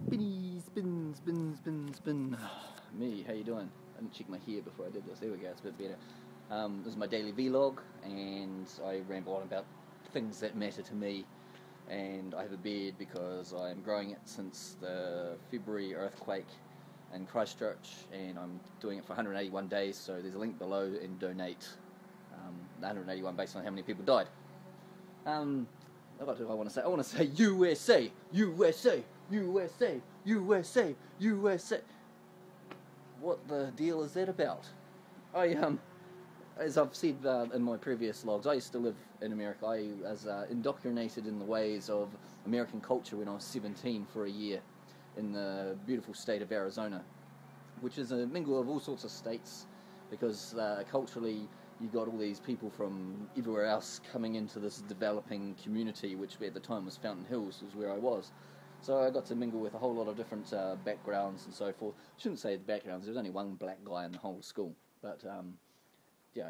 Spinny, spin, spin, spin, spin. Me, how you doing? I didn't check my hair before I did this. There we go, it's a bit better. This is my daily vlog, and I ramble on about things that matter to me. And I have a beard because I'm growing it since the February earthquake in Christchurch, and I'm doing it for 181 days, so there's a link below, and donate. The 181 based on how many people died. What do I want to say? I want to say USA, USA, USA, USA, USA. What the deal is that about? As I've said in my previous vlogs, I used to live in America. I was indoctrinated in the ways of American culture when I was 17 for a year in the beautiful state of Arizona, which is a mingle of all sorts of states, because culturally you got all these people from everywhere else coming into this developing community, which at the time was Fountain Hills, was where I was. So I got to mingle with a whole lot of different backgrounds and so forth. I shouldn't say the backgrounds, there was only one black guy in the whole school, but it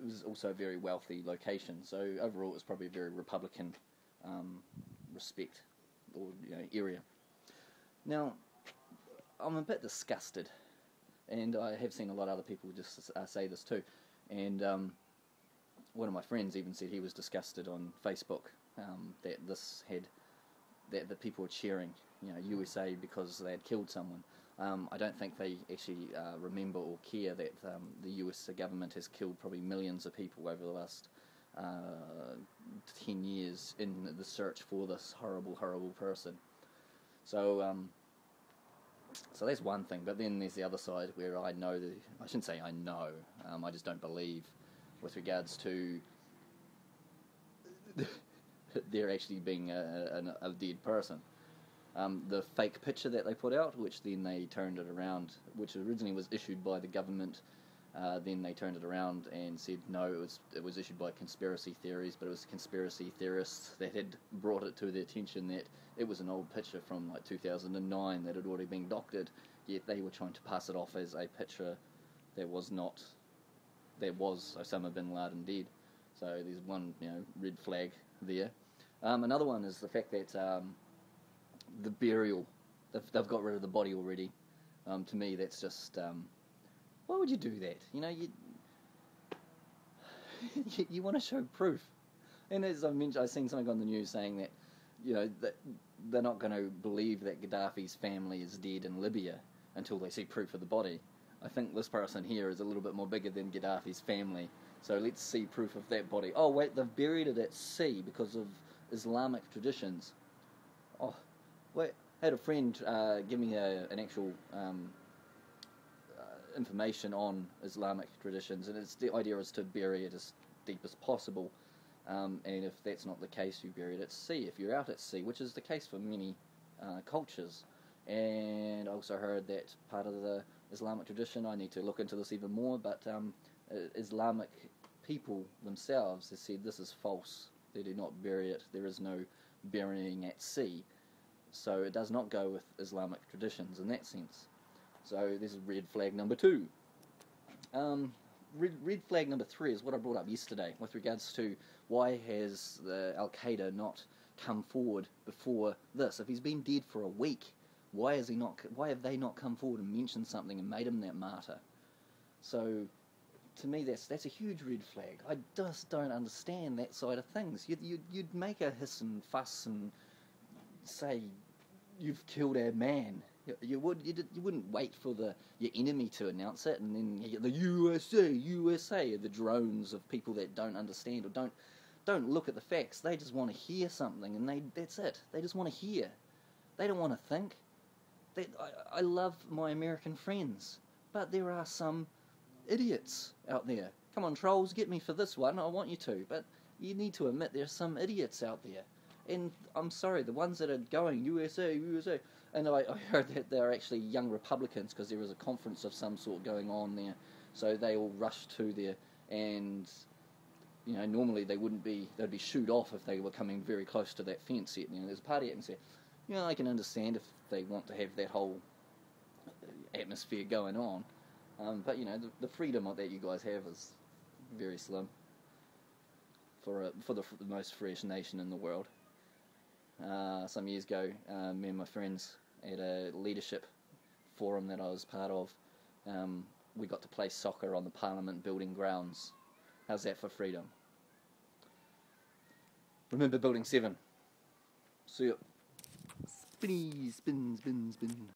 was also a very wealthy location, so overall it was probably a very Republican respect or area. Now, I'm a bit disgusted, and I have seen a lot of other people just say this too, and one of my friends even said he was disgusted on Facebook that this had that people were cheering, USA because they had killed someone. I don't think they actually remember or care that the US government has killed probably millions of people over the last 10 years in the search for this horrible, horrible person. So that's one thing, but then there's the other side where I know I shouldn't say I know, I just don't believe with regards to there actually being a dead person. The fake picture that they put out, which then they turned it around, which originally was issued by the government, then they turned it around and said no, it was issued by conspiracy theories, but it was conspiracy theorists that had brought it to their attention that it was an old picture from like 2009 that had already been doctored, yet they were trying to pass it off as a picture that was Osama bin Laden dead. So there's one red flag there. Another one is the fact that the burial, they've got rid of the body already. To me, that's just why would you do that? You want to show proof. And as I mentioned, I've seen something on the news saying that that they're not going to believe that Gaddafi's family is dead in Libya until they see proof of the body. I think this person here is a little bit more bigger than Gaddafi's family, so let's see proof of that body. Oh wait, they've buried it at sea because of Islamic traditions. Oh, wait, I had a friend give me an actual information on Islamic traditions, and the idea is to bury it as deep as possible, and if that's not the case, you bury it at sea, if you're out at sea, which is the case for many cultures. And I also heard that part of the Islamic tradition, I need to look into this even more, but Islamic people themselves have said this is false. They do not bury it. There is no burying at sea. So it does not go with Islamic traditions in that sense. So this is red flag number 2. Red flag number 3 is what I brought up yesterday with regards to why has the Al-Qaeda not come forward before this. If he's been dead for a week, why have they not come forward and mentioned something and made him that martyr? So to me, that's a huge red flag. I just don't understand that side of things. You'd make a hiss and fuss and say you've killed our man. You wouldn't wait for your enemy to announce it, and then you get the USA, the drones of people that don't understand or don't look at the facts. They just want to hear something, and that's it. They just want to hear. They don't want to think. I love my American friends, but there are some idiots out there. Come on, trolls, get me for this one. I want you to, but you need to admit there's some idiots out there. And I'm sorry, the ones that are going USA, USA, and I heard that they're actually young Republicans because there was a conference of some sort going on there, so they all rushed to there, and normally they'd be shooed off if they were coming very close to that fence. There's a party atmosphere. I can understand if they want to have that whole atmosphere going on, but the freedom that you guys have is very slim for the most fresh nation in the world. Some years ago, me and my friends at a leadership forum that I was part of. We got to play soccer on the Parliament building grounds. How's that for freedom? Remember Building 7. See ya. Spinny, spin, spin, spin.